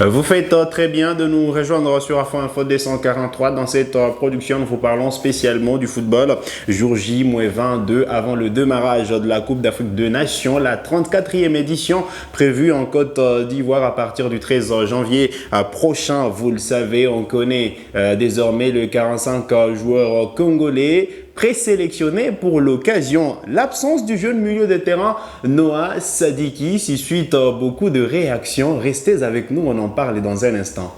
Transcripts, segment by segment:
Vous faites très bien de nous rejoindre sur Afro Info D143. Dans cette production, nous vous parlons spécialement du football. Jour J-22 avant le démarrage de la Coupe d'Afrique des Nations, la 34e édition prévue en Côte d'Ivoire à partir du 13 janvier prochain. Vous le savez, on connaît désormais le 45 joueurs congolais présélectionné pour l'occasion. L'absence du jeune milieu de terrain Noah Sadiki suscite beaucoup de réactions. Restez avec nous, on en parle dans un instant.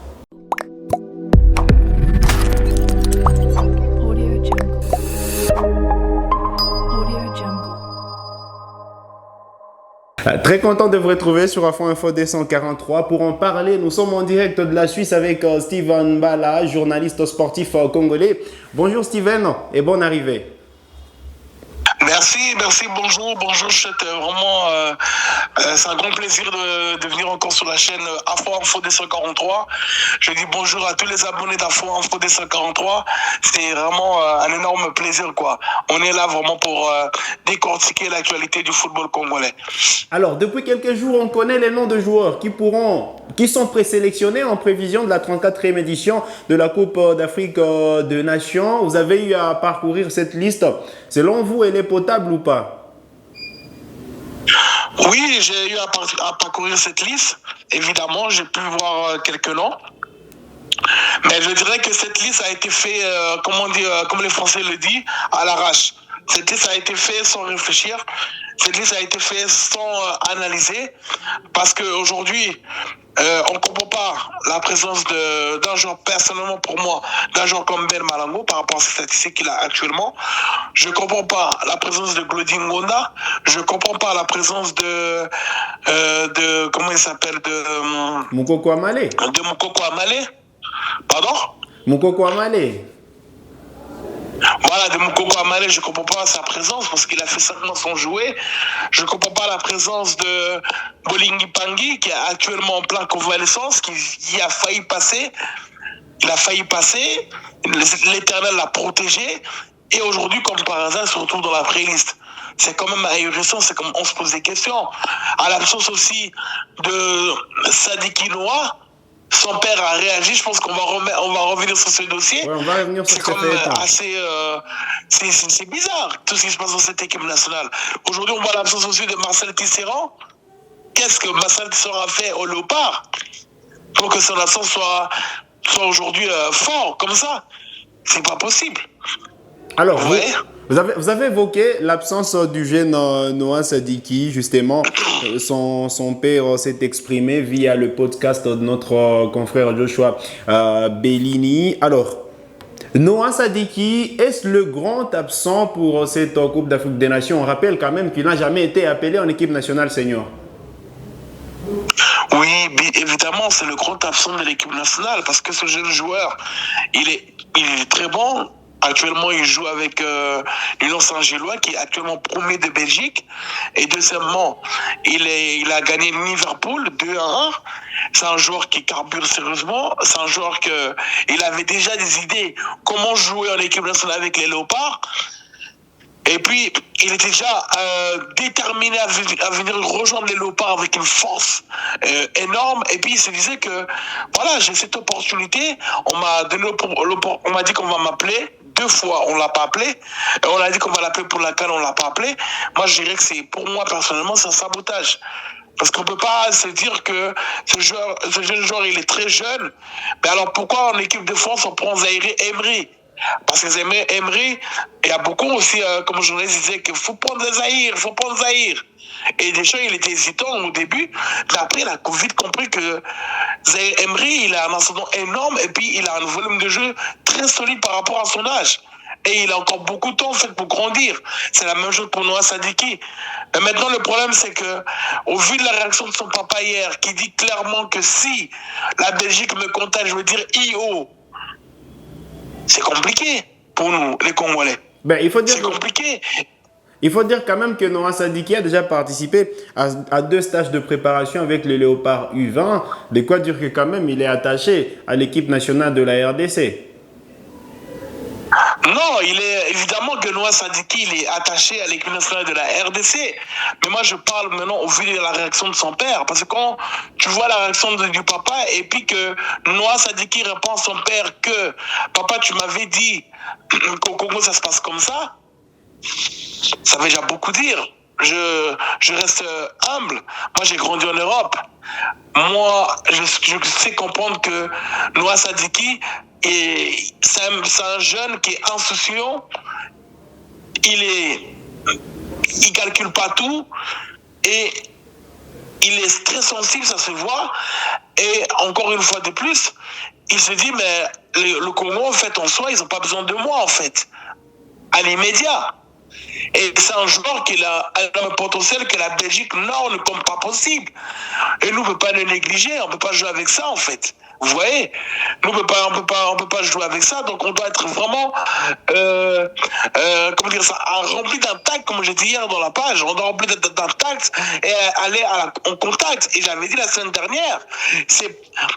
Très content de vous retrouver sur Afro Info D143 pour en parler. Nous sommes en direct de la Suisse avec Steven Bala, journaliste sportif congolais. Bonjour Steven et bonne arrivée. Merci, bonjour, c'est vraiment, c'est un grand plaisir de venir encore sur la chaîne Afro Info D143. Je dis bonjour à tous les abonnés d'Afro Info D143. C'est vraiment un énorme plaisir, quoi. On est là vraiment pour décortiquer l'actualité du football congolais. Alors, depuis quelques jours, on connaît les noms de joueurs qui sont présélectionnés en prévision de la 34e édition de la Coupe d'Afrique des Nations. Vous avez eu à parcourir cette liste. Selon vous, elle est potable ou pas? Oui, j'ai eu à parcourir cette liste. Évidemment, j'ai pu voir quelques noms. Mais je dirais que cette liste a été faite, comme les Français le disent, à l'arrache. Cette liste a été faite sans réfléchir. Cette liste a été faite sans analyser. Parce qu'aujourd'hui, on ne comprend pas la présence d'un joueur, personnellement pour moi, d'un joueur comme Ben Malango par rapport à ses statistiques qu'il a actuellement. Je ne comprends pas la présence de Glody Ngonda. Je ne comprends pas la présence de comment il s'appelle, de Moukoko Amale. De Moukoko Amale. Pardon? Moukoko Amale. Voilà, de Moukoko Amale, je ne comprends pas sa présence parce qu'il a fait 5 mois sans jouer. Je ne comprends pas la présence de Bolingi Pangui qui est actuellement en plein convalescence, qui a failli passer. Il a failli passer, l'Éternel l'a protégé et aujourd'hui, comme par hasard, il se retrouve dans la playlist. C'est quand même ahurissant, c'est comme on se pose des questions. À l'absence aussi de Sadiki Noah, son père a réagi. Je pense qu'on va revenir sur ce dossier. Ouais, on va revenir sur c'est quand même assez, c'est bizarre tout ce qui se passe dans cette équipe nationale. Aujourd'hui, on voit l'absence aussi de Marcel Tisserand. Qu'est-ce que Marcel Tisserand a fait au Léopard pour que son absence soit aujourd'hui fort comme ça? C'est pas possible. Alors, vous avez évoqué l'absence du jeune Noah Sadiki. Justement, son père s'est exprimé via le podcast de notre confrère Joshua Bellini. Alors, Noah Sadiki, est-ce le grand absent pour cette Coupe d'Afrique des Nations? On rappelle quand même qu'il n'a jamais été appelé en équipe nationale senior. Oui, évidemment, c'est le grand absent de l'équipe nationale parce que ce jeune joueur, il est très bon. Actuellement, il joue avec l'Union Saint-Gillois qui est actuellement premier de Belgique. Et deuxièmement, il a gagné Liverpool 2-1. C'est un joueur qui carbure sérieusement. C'est un joueur il avait déjà des idées comment jouer en équipe nationale avec les Léopards. Et puis, il était déjà déterminé à venir rejoindre les Léopards avec une force énorme. Et puis, il se disait que, voilà, j'ai cette opportunité. On m'a dit qu'on va m'appeler. 2 fois, on ne l'a pas appelé. Et on a dit qu'on va l'appeler pour la CAN, on ne l'a pas appelé. Moi, je dirais que pour moi, personnellement, c'est un sabotage. Parce qu'on ne peut pas se dire que ce jeune joueur, il est très jeune. Mais alors, pourquoi en équipe de France, on prend Zaïre Emery? Parce que Emery, il y a beaucoup aussi, comme journaliste, disaient qu'il faut prendre Zaïre. Et déjà, il était hésitant au début. Mais après, il a vite compris que Zaïre Emery, il a un ascendant énorme et puis il a un volume de jeu très solide par rapport à son âge. Et il a encore beaucoup de temps en fait pour grandir. C'est la même chose pour Noah Sadiki. Mais maintenant, le problème, c'est que, au vu de la réaction de son papa hier, qui dit clairement que si la Belgique me contacte, je veux dire IO, c'est compliqué pour nous, les Congolais. C'est compliqué. Il faut dire quand même que Noah Sadiki a déjà participé à 2 stages de préparation avec le Léopard U20. De quoi dire que quand même il est attaché à l'équipe nationale de la RDC. Non, il est évidemment que Noah Sadiki il est attaché à l'équipe nationale de la RDC. Mais moi, je parle maintenant au vu de la réaction de son père. Parce que quand tu vois la réaction du papa et puis que Noah Sadiki répond à son père que papa, tu m'avais dit qu'au Congo, ça se passe comme ça veut déjà beaucoup dire. Je reste humble. Moi, j'ai grandi en Europe. Moi, je sais comprendre que Noah Sadiki, c'est un jeune qui est insouciant. Il calcule pas tout et il est très sensible, ça se voit. Et encore une fois de plus, il se dit mais le Congo en fait en soi, ils n'ont pas besoin de moi en fait, à l'immédiat. Et c'est un joueur qui a un potentiel que la Belgique, non, ne compte pas possible. Et nous, on ne peut pas le négliger, on ne peut pas jouer avec ça, en fait. Vous voyez, nous, on peut pas jouer avec ça, donc on doit être vraiment, comment dire ça, rempli d'un tact, comme j'ai dit hier dans la page, on doit remplir d'un tact et aller en contact. Et j'avais dit la semaine dernière,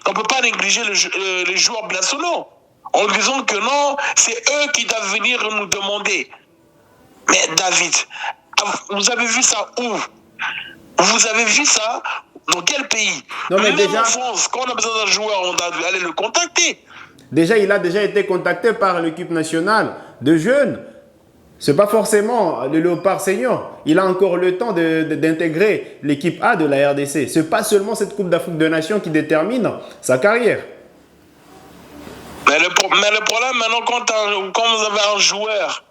on ne peut pas négliger les joueurs binationaux, en disant que non, c'est eux qui doivent venir nous demander. Mais David, vous avez vu ça où? Vous avez vu ça dans quel pays? Non, mais même déjà, en France, quand on a besoin d'un joueur, on doit aller le contacter. Déjà, il a déjà été contacté par l'équipe nationale de jeunes. C'est pas forcément le Léopard senior. Il a encore le temps d'intégrer l'équipe A de la RDC. C'est pas seulement cette Coupe d'Afrique des Nations qui détermine sa carrière. Mais le problème maintenant, quand vous avez un joueur,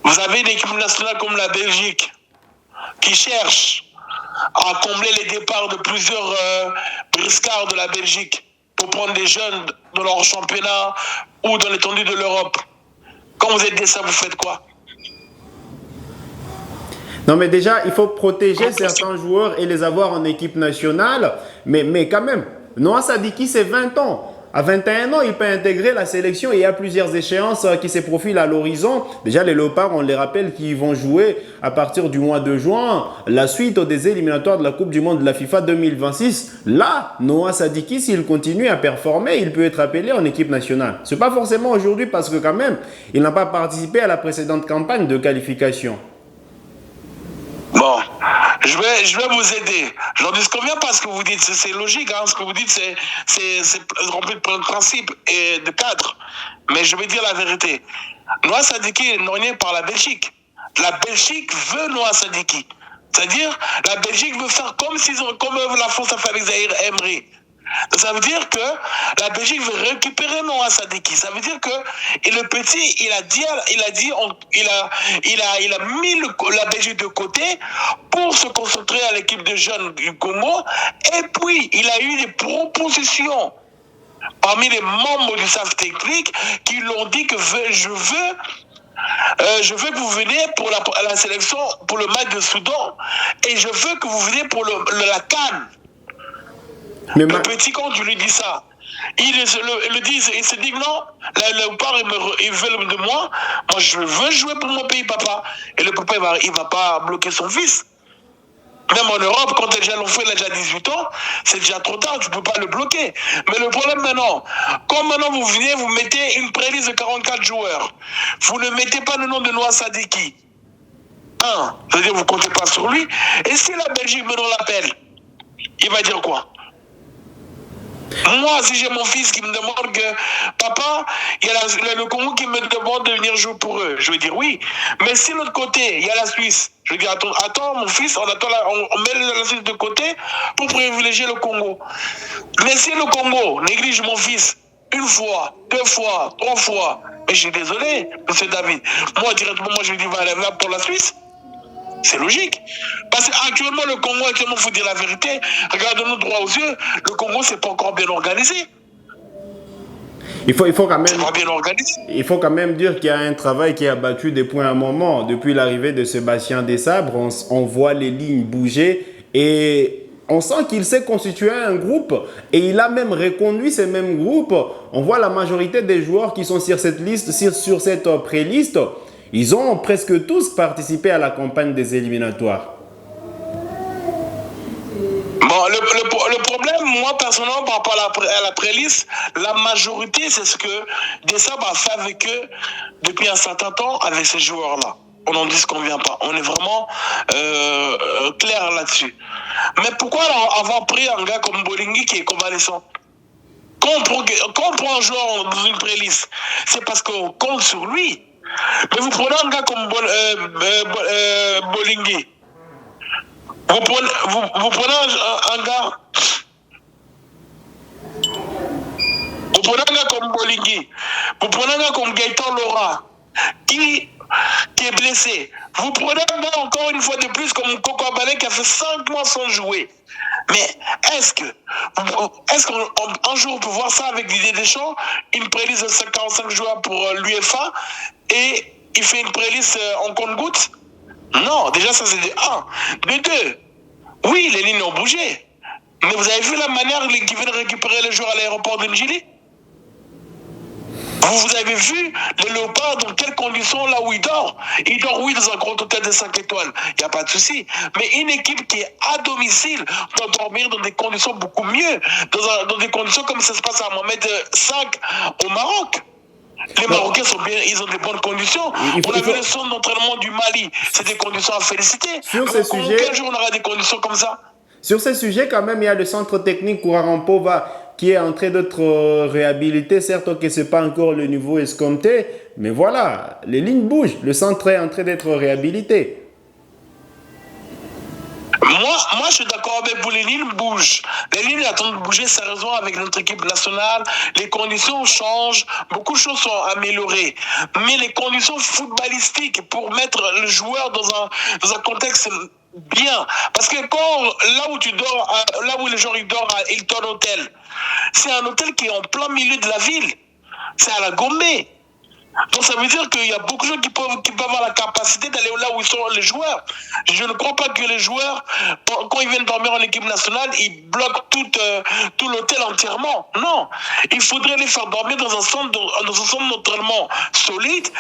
vous avez une équipe nationale comme la Belgique qui cherche à combler les départs de plusieurs briscards de la Belgique pour prendre des jeunes dans leur championnat ou dans l'étendue de l'Europe. Quand vous êtes ça, vous faites quoi? Non, mais déjà, il faut protéger certains joueurs et les avoir en équipe nationale. Mais quand même, Noah Sadiki, c'est 20 ans. À 21 ans, il peut intégrer la sélection et il y a plusieurs échéances qui se profilent à l'horizon. Déjà, les Léopards, on les rappelle qu'ils vont jouer à partir du mois de juin la suite des éliminatoires de la Coupe du Monde de la FIFA 2026. Là, Noah Sadiki, s'il continue à performer, il peut être appelé en équipe nationale. Ce n'est pas forcément aujourd'hui parce que quand même, il n'a pas participé à la précédente campagne de qualification. Bon, je vais vous aider. J'en dis combien parce que vous dites, c'est logique, hein, ce que vous dites, c'est rempli de principes et de cadres. Mais je vais dire la vérité. Noah Sadiki est nommé par la Belgique. La Belgique veut Noah Sadiki. C'est-à-dire, la Belgique veut faire comme la France a fait avec Zahir Emery. Ça veut dire que la Belgique veut récupérer Noah Sadiki. Ça veut dire que le petit, il a mis la Belgique de côté pour se concentrer à l'équipe de jeunes du Congo. Et puis, il a eu des propositions parmi les membres du staff technique qui l'ont dit que je veux que vous veniez pour la sélection, pour le match de Soudan, et je veux que vous veniez pour la CAN. Le petit, quand tu lui dis ça, il se dit non, le père il veut de moi je veux jouer pour mon pays, papa. Et le papa, il va pas bloquer son fils. Même en Europe, quand déjà l'enfant il a déjà 18 ans, c'est déjà trop tard, tu peux pas le bloquer. Mais le problème maintenant, quand maintenant vous venez, vous mettez une pré-liste de 44 joueurs, vous ne mettez pas le nom de Noah Sadiki. C'est-à-dire vous comptez pas sur lui. Et si la Belgique maintenant l'appelle, il va dire quoi? Moi, si j'ai mon fils qui me demande que papa, il y a le Congo qui me demande de venir jouer pour eux, je vais dire oui. Mais si de l'autre côté, il y a la Suisse, je vais dire attends mon fils, on met la Suisse de côté pour privilégier le Congo. Mais si le Congo néglige mon fils une fois, 2 fois, 3 fois, mais je suis désolé, monsieur David, moi directement, je lui dis va aller là pour la Suisse. C'est logique. Parce qu'actuellement, le Congo, il faut dire la vérité, regardons-nous droit aux yeux, le Congo, c'est pas encore bien organisé. Il faut quand même, c'est pas bien organisé. Il faut quand même dire qu'il y a un travail qui a battu des points à un moment. Depuis l'arrivée de Sébastien Desabre, on voit les lignes bouger et on sent qu'il s'est constitué un groupe et il a même reconduit ces mêmes groupes. On voit la majorité des joueurs qui sont sur cette liste, sur cette pré-liste. Ils ont presque tous participé à la campagne des éliminatoires. Bon, le problème problème, moi, personnellement, par rapport à la pré-liste, la majorité, c'est ce que Desabre a fait avec eux depuis un certain temps avec ces joueurs-là. On n'en dit ce qu'on vient pas. On est vraiment clair là-dessus. Mais pourquoi alors avoir pris un gars comme Bolingui qui est convalescent? Quand on prend un joueur dans une pré-liste, c'est parce qu'on compte sur lui. Mais vous prenez un gars comme Bolingui. Vous prenez un gars. Vous prenez un gars comme Bolingui. Vous prenez un gars comme Gaëtan Laura. Qui est blessé. Vous prenez un gars encore une fois de plus comme Coco Abalé qui a fait 5 mois sans jouer. Mais est-ce qu'un jour on peut voir ça avec Didier Deschamps, une pré-liste de 45 joueurs pour l'UEFA et il fait une pré-liste en compte-gouttes? Non, déjà ça c'est de 1. De 2, oui, les lignes ont bougé. Mais vous avez vu la manière qu'ils viennent récupérer les joueurs à l'aéroport de Njili? Vous avez vu le Léopard dans quelles conditions là où il dort? Il dort, oui, dans un grand hôtel de 5 étoiles. Il n'y a pas de souci. Mais une équipe qui est à domicile doit dormir dans des conditions beaucoup mieux. Dans des conditions comme ça se passe à Mohamed V au Maroc. Les Marocains sont bien, ils ont des bonnes conditions. On a vu le centre d'entraînement du Mali. C'est des conditions à féliciter. Sur ces sujets, quel jour on aura des conditions comme ça? Sur ces sujets, quand même, il y a le centre technique Kourampova qui est en train d'être réhabilité. Certes que ce n'est pas encore le niveau escompté, mais voilà, les lignes bougent. Le centre est en train d'être réhabilité. Moi, je suis d'accord avec vous, les lignes bougent. Les lignes attendent de bouger sérieusement avec notre équipe nationale. Les conditions changent, beaucoup de choses sont améliorées. Mais les conditions footballistiques pour mettre le joueur dans un contexte bien. Parce que là où tu dors, là où les gens ils dorment à Hilton Hotel, c'est un hôtel qui est en plein milieu de la ville. C'est à la Gombe. Donc ça veut dire qu'il y a beaucoup de gens qui peuvent avoir la capacité d'aller là où sont les joueurs. Je ne crois pas que les joueurs, quand ils viennent dormir en équipe nationale, ils bloquent tout l'hôtel entièrement. Non, il faudrait les faire dormir dans un centre d'entraînement solide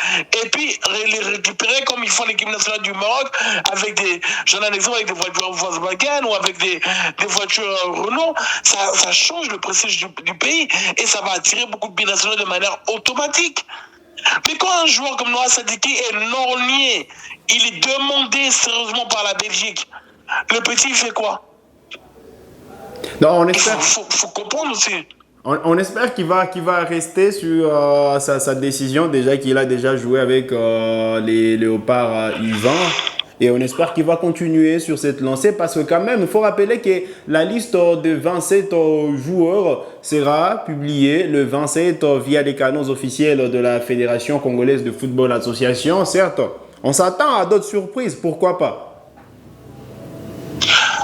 et puis les récupérer comme ils font l'équipe nationale du Maroc avec j'en ai un exemple avec des voitures Volkswagen ou avec des voitures Renault. Ça change le prestige du pays et ça va attirer beaucoup de binationaux de manière automatique. Mais quand un joueur comme Noah Sadiki est lorgné, il est demandé sérieusement par la Belgique, le petit il fait quoi? Non, on espère. Faut comprendre aussi. On espère qu'il va rester sur sa décision, déjà qu'il a déjà joué avec les Léopards Yvan. Et on espère qu'il va continuer sur cette lancée parce que quand même, il faut rappeler que la liste de 27 joueurs sera publiée le 27 via les canaux officiels de la Fédération congolaise de football association. Certes, on s'attend à d'autres surprises, pourquoi pas?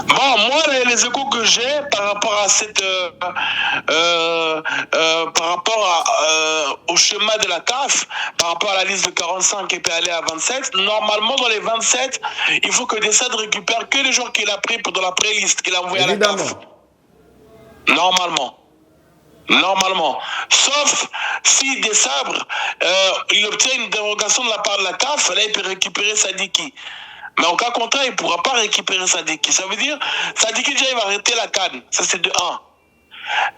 Bon, moi, les échos que j'ai par rapport à cette, au schéma de la CAF, par rapport à la liste de 45 qui peut aller à 27, normalement, dans les 27, il faut que Desabre récupère que les joueurs qu'il a pris dans la pré-liste qu'il a envoyé à la CAF. Normalement. Sauf si Desabre, il obtient une dérogation de la part de la CAF, là, il peut récupérer Sadiki. Mais en cas contraire, il ne pourra pas récupérer Sadiki. Ça veut dire, Sadiki, déjà, il va arrêter la CAN. Ça, c'est de 1.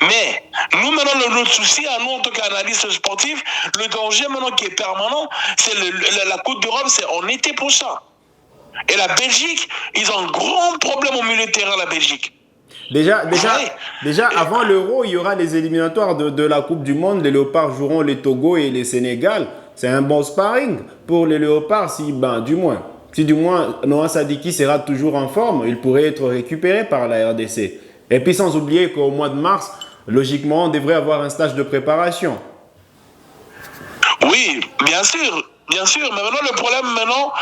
Mais, nous, maintenant, notre souci, à nous, en tant qu'analystes sportifs, le danger, maintenant, qui est permanent, c'est la Coupe d'Europe, c'est en été prochain. Et la Belgique, ils ont un grand problème au milieu de terrain, la Belgique. Déjà, avant l'Euro, il y aura les éliminatoires de la Coupe du Monde. Les Léopards joueront les Togo et les Sénégal. C'est un bon sparring pour les Léopards, si du moins Noah Sadiki sera toujours en forme, il pourrait être récupéré par la RDC. Et puis sans oublier qu'au mois de mars, logiquement, on devrait avoir un stage de préparation. Oui, bien sûr. Mais maintenant, le problème, moi,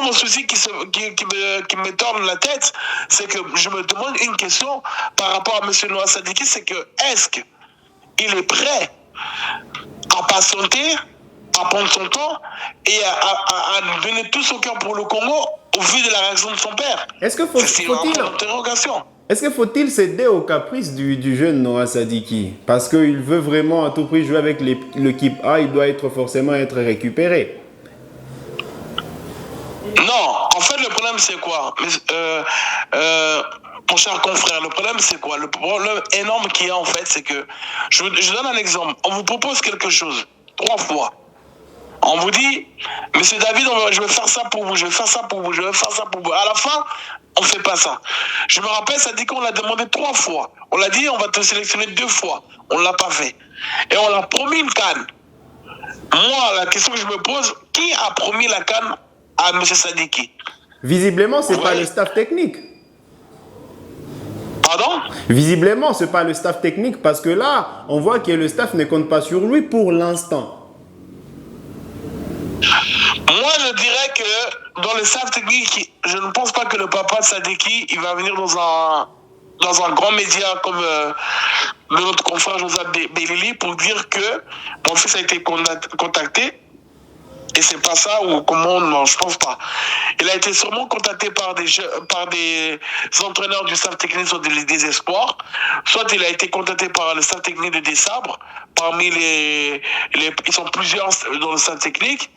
mon souci qui me tord la tête, c'est que je me demande une question par rapport à M. Noah Sadiki, c'est que est-ce qu'il est prêt à patienter, à prendre son temps et à donner tout son cœur pour le Congo au vu de la réaction de son père? Est-ce que faut-il céder au caprice du jeune Noah Sadiki? Parce qu'il veut vraiment à tout prix jouer avec l'équipe A, il doit forcément être récupéré. Non, en fait le problème c'est quoi? mon cher confrère, le problème c'est quoi? Le problème énorme qu'il y a en fait, c'est que, je donne un exemple. On vous propose quelque chose, 3 fois. On vous dit, Monsieur David, je vais faire ça pour vous, je vais faire ça pour vous, je vais faire ça pour vous. À la fin, on ne fait pas ça. Je me rappelle, ça dit qu'on l'a demandé 3 fois. On l'a dit, on va te sélectionner 2 fois. On ne l'a pas fait. Et on l'a promis une canne. Moi, la question que je me pose, qui a promis la canne à M. Sadiki? Visiblement, c'est pas le staff technique. Pardon? Visiblement, c'est pas le staff technique parce que là, on voit que le staff ne compte pas sur lui pour l'instant. Moi, je dirais que dans le staff technique, je ne pense pas que le papa de Sadiki, il va venir dans un grand média comme notre confrère Joseph Belili pour dire que mon fils a été contacté. Et c'est pas ça ou comment, non, je pense pas. Il a été sûrement contacté par des entraîneurs du staff technique sur des espoirs. Soit il a été contacté par le staff technique de Dessabres. Parmi ils sont plusieurs dans le staff technique.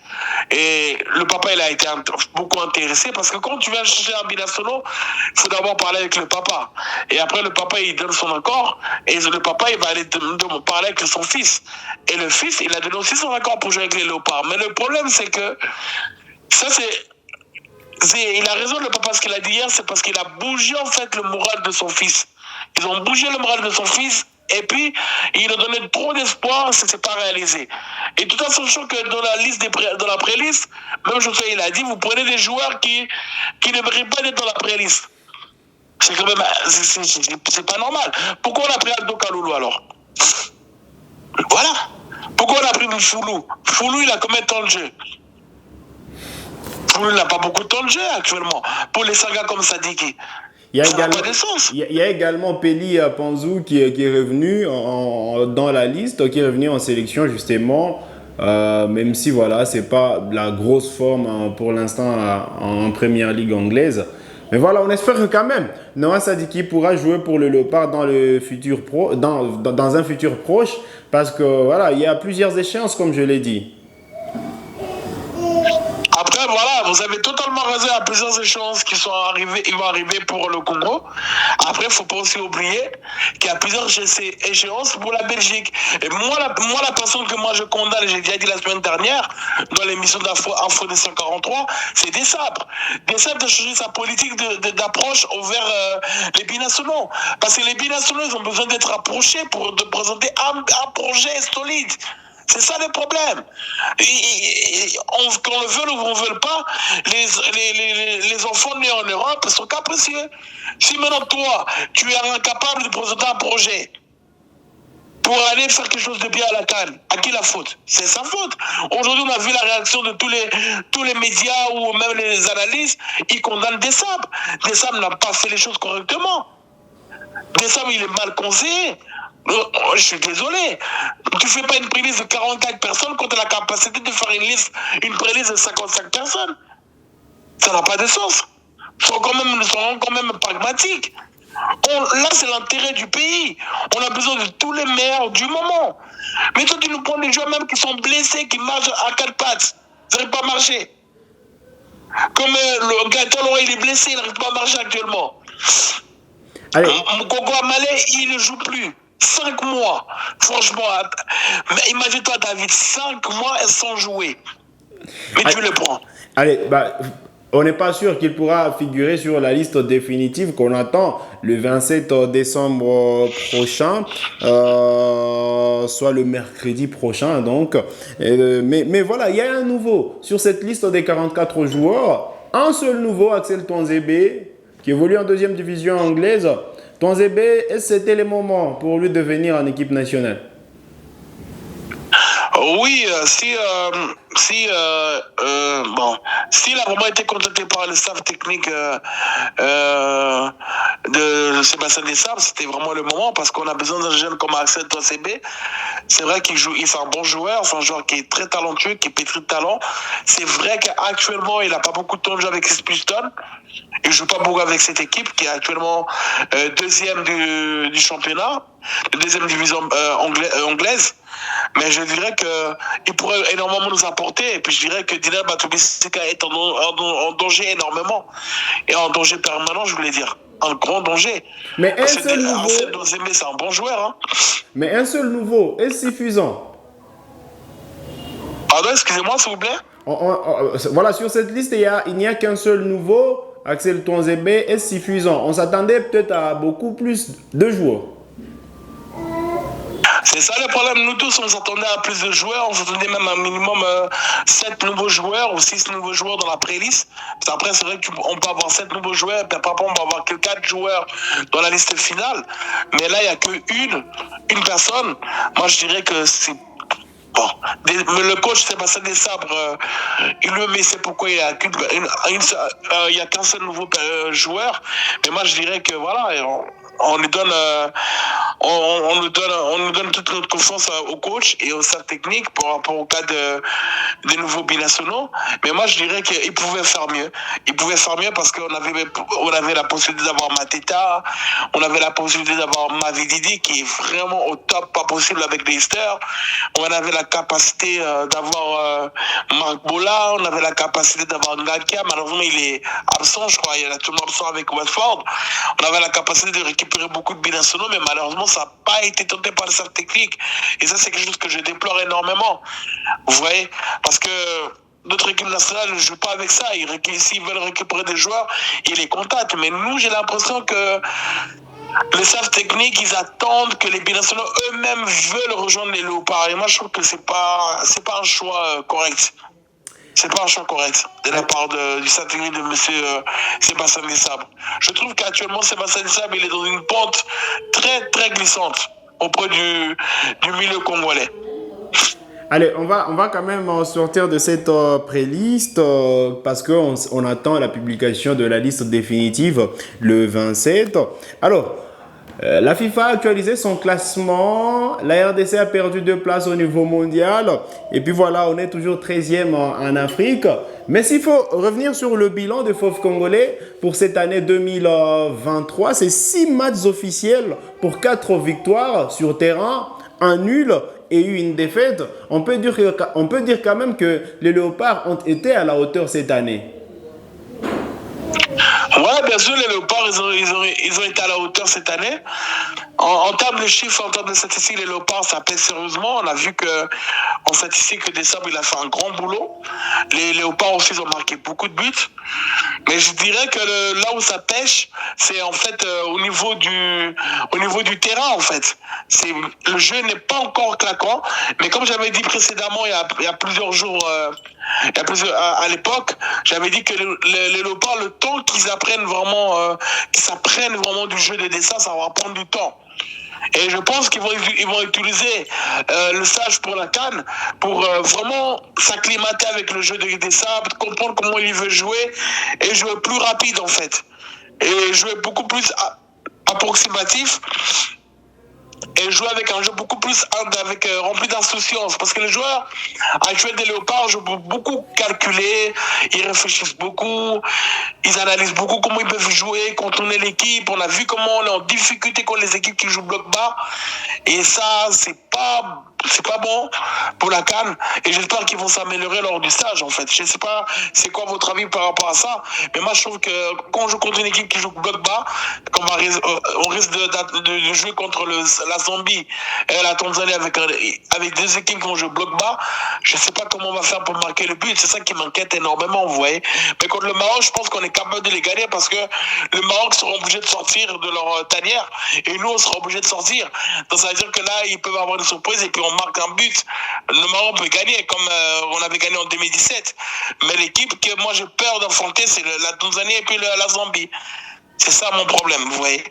Et le papa, il a été beaucoup intéressé parce que quand tu viens chercher un binational, il faut d'abord parler avec le papa. Et après, le papa, il donne son accord. Et le papa, il va aller parler avec son fils. Et le fils, il a donné aussi son accord pour jouer avec les Léopards. Mais le problème, c'est que ça, il a raison, le papa, ce qu'il a dit hier, c'est parce qu'il a bougé en fait le moral de son fils. Ils ont bougé le moral de son fils. Et puis, il a donné trop d'espoir, ça ne s'est pas réalisé. Et tout en sachant que dans la liste dans la pré-liste, même José, il a dit, vous prenez des joueurs qui ne méritent pas d'être dans la pré-liste. C'est quand même, c'est pas normal. Pourquoi on a pris Aldo Kaloulou alors? Voilà. Pourquoi on a pris Foulou? Foulou, il a combien de temps de jeu? Foulou, il n'a pas beaucoup de temps de jeu actuellement. Pour les sagas comme Sadiki. Il y a également Peli Panzou qui est revenu dans la liste, qui est revenu en sélection justement, même si voilà, c'est pas la grosse forme pour l'instant en première ligue anglaise. Mais voilà, on espère que quand même, Noah Sadiki pourra jouer pour le Léopard dans un futur proche, parce que voilà, il y a plusieurs échéances comme je l'ai dit. Après, voilà, vous avez totalement raison à plusieurs échéances qui vont arriver pour le Congo. Après, il ne faut pas aussi oublier qu'il y a plusieurs échéances pour la Belgique. Et moi, la personne que moi je condamne, j'ai déjà dit la semaine dernière, dans l'émission d'Info 243, c'est Dessabres. Dessabres de changer sa politique d'approche envers les binationaux. Parce que les binationaux, ils ont besoin d'être approchés pour présenter un projet solide. C'est ça le problème. Qu'on le veuille ou qu'on ne veuille pas, les enfants nés en Europe sont capricieux. Si maintenant toi, tu es incapable de présenter un projet pour aller faire quelque chose de bien à la CAN, à qui la faute? C'est sa faute. Aujourd'hui, on a vu la réaction de tous les médias ou même les analystes, ils condamnent Dessabres. Dessabres n'a pas fait les choses correctement. Dessabres, il est mal conseillé. Je suis désolé. Tu ne fais pas une pré-liste de 44 personnes quand tu as la capacité de faire une pré-liste de 55 personnes. Ça n'a pas de sens. Ils sont quand même pragmatiques. Là, c'est l'intérêt du pays. On a besoin de tous les meilleurs du moment. Mais toi, tu nous prends des joueurs même qui sont blessés, qui marchent à 4 pattes. Ça n'arrive pas à marcher. Comme le Gaëtan Loré, il est blessé, il n'arrive pas à marcher actuellement. Gogo Amalé, il ne joue plus. 5 mois. Franchement, imagine-toi, David, 5 mois sans jouer. Mais tu le prends. Allez, on n'est pas sûr qu'il pourra figurer sur la liste définitive qu'on attend le 27 décembre prochain, soit le mercredi prochain. Donc. Mais voilà, il y a un nouveau. Sur cette liste des 44 joueurs, un seul nouveau, Axel Tuanzebe, qui évolue en deuxième division anglaise. Tuanzebe, est-ce que c'était le moment pour lui de venir en équipe nationale? Oui, s'il a vraiment été contacté par le staff technique de Sébastien Dessabres, c'était vraiment le moment parce qu'on a besoin d'un jeune comme Axel Tuanzebe. C'est vrai qu'il c'est un bon joueur, c'est un joueur qui est très talentueux, qui est pétri de talent. C'est vrai qu'actuellement, il n'a pas beaucoup de temps de jeu avec Spilston. Il ne joue pas beaucoup avec cette équipe qui est actuellement deuxième du championnat, de deuxième division anglaise. Mais je dirais qu'il pourrait énormément nous apporter. Et puis je dirais que Dylan Batubisika est en danger énormément. Et en danger permanent, je voulais dire. un grand danger. Mais un seul nouveau. C'est un bon joueur. Hein. Mais un seul nouveau, est-ce suffisant? Pardon, excusez-moi, s'il vous plaît. Voilà, sur cette liste, il n'y a qu'un seul nouveau, Axel Tuanzebe, est suffisant? On s'attendait peut-être à beaucoup plus de joueurs. C'est ça le problème. Nous tous, on s'attendait à plus de joueurs. On s'attendait même à un minimum 7 nouveaux joueurs ou 6 nouveaux joueurs dans la pré-liste. Après, c'est vrai qu'on peut avoir 7 nouveaux joueurs. Et puis après, on va avoir que 4 joueurs dans la liste finale. Mais là, il n'y a qu'une personne. Moi, je dirais que c'est... Bon, le coach Sébastien Desabre, il le met, c'est pourquoi il n'y a qu'un seul nouveau joueur. Mais moi, je dirais que voilà, on lui donne, on nous donne toute notre confiance au coach et au staff technique par rapport au cas des nouveaux binationaux. Mais moi, je dirais qu'il pouvait faire mieux. Il pouvait faire mieux parce qu'on avait la possibilité d'avoir Mateta, on avait la possibilité d'avoir Mavididi qui est vraiment au top, pas possible avec Leicester. On avait la capacité d'avoir Marc Bola, on avait la capacité d'avoir Ngakia. Malheureusement, il est absent, je crois. Il est totalement absent avec Watford. On avait la capacité de récupérer beaucoup de binationaux, mais malheureusement, ça n'a pas été tenté par le staff technique. Et ça, c'est quelque chose que je déplore énormément. Vous voyez? Parce que d'autres équipes nationales ne jouent pas avec ça. S'ils veulent récupérer des joueurs, ils les contactent. Mais nous, j'ai l'impression que le staff technique, ils attendent que les binationaux eux-mêmes veulent rejoindre les Léopards. Et moi, je trouve que c'est pas un choix correct. C'est pas un choix correct de la part du staff technique de M. Sébastien Desabre. Je trouve qu'actuellement, Sébastien Desabre, il est dans une pente très, très glissante auprès du milieu congolais. Allez, on va quand même sortir de cette pré-liste parce qu'on attend la publication de la liste définitive le 27. Alors, la FIFA a actualisé son classement. La RDC a perdu 2 places au niveau mondial. Et puis voilà, on est toujours 13e en Afrique. Mais s'il faut revenir sur le bilan de FOF congolais pour cette année 2023, c'est 6 matchs officiels pour 4 victoires sur terrain, un nul et une défaite. On peut dire quand même que les Léopards ont été à la hauteur cette année. Ouais, bien sûr, les Léopards, ils ont été à la hauteur cette année. En termes de chiffres, en termes de statistiques, les Léopards, ça pèse sérieusement. On a vu en statistique, Desabre, il a fait un grand boulot. Les Léopards aussi, ils ont marqué beaucoup de buts. Mais je dirais que là où ça pêche, c'est en fait au niveau du terrain, en fait. Le jeu n'est pas encore claquant. Mais comme j'avais dit précédemment, il y a plusieurs jours, à l'époque, j'avais dit que les Léopards, le temps qu'ils apprennent vraiment, qu'ils s'apprennent vraiment du jeu de dessin, ça va prendre du temps. Et je pense qu'ils vont utiliser le stage pour la CAN pour vraiment s'acclimater avec le jeu des sables, comprendre comment il veut jouer et jouer plus rapide en fait. Et jouer beaucoup plus approximatif. Et jouer avec un jeu beaucoup plus rempli d'insouciance. Parce que les joueurs actuels des Léopards jouent beaucoup calculés, ils réfléchissent beaucoup, ils analysent beaucoup comment ils peuvent jouer, contourner l'équipe. On a vu comment on est en difficulté contre les équipes qui jouent bloc bas. Et ça, c'est pas bon pour la CAN. Et j'espère qu'ils vont s'améliorer lors du stage, en fait. Je ne sais pas c'est quoi votre avis par rapport à ça. Mais moi, je trouve que quand on joue contre une équipe qui joue bloc bas, on risque de jouer contre la Zambie et la Tanzanie avec 2 équipes qui vont jouer bloc bas. Je ne sais pas comment on va faire pour marquer le but. C'est ça qui m'inquiète énormément, vous voyez. Mais contre le Maroc, je pense qu'on est capable de les gagner parce que le Maroc sera obligé de sortir de leur tanière et nous, on sera obligé de sortir. Donc, ça veut dire que là, ils peuvent avoir une surprise et puis on marque un but. Le Maroc peut gagner comme on avait gagné en 2017. Mais l'équipe que moi j'ai peur d'affronter, c'est la Tanzanie et puis la Zambie. C'est ça mon problème, vous voyez.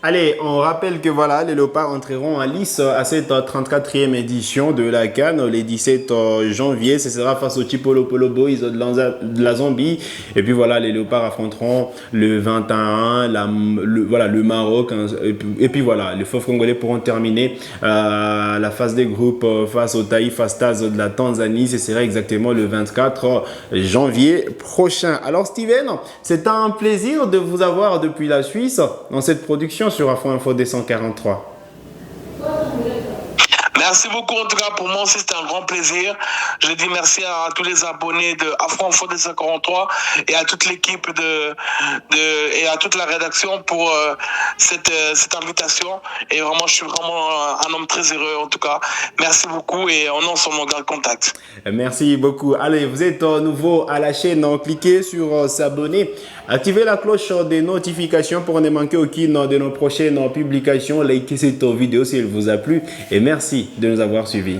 Allez, on rappelle que voilà, les Léopards entreront en lice à cette 34e édition de la CAN le 17 janvier. Ce sera face au Chipolo Polo Boys de la Zambie. Et puis voilà, les Léopards affronteront le 21, le Maroc. Et puis voilà, les FOF congolais pourront terminer la phase des groupes face au Taifa Stars de la Tanzanie. Ce sera exactement le 24 janvier prochain. Alors Steven, c'est un plaisir de vous avoir depuis la Suisse dans cette production sur Afro Info 243. Merci beaucoup, en tout cas, pour moi aussi, c'était un grand plaisir. Je dis merci à tous les abonnés de Afro Info 243 et à toute l'équipe et à toute la rédaction pour cette invitation. Et vraiment, je suis vraiment un homme très heureux, en tout cas. Merci beaucoup et on est ensemble, on garde contact. Merci beaucoup. Allez, vous êtes nouveau à la chaîne, cliquez sur s'abonner, activez la cloche des notifications pour ne manquer aucune de nos prochaines publications. Likez cette vidéo si elle vous a plu et merci de nous avoir suivis.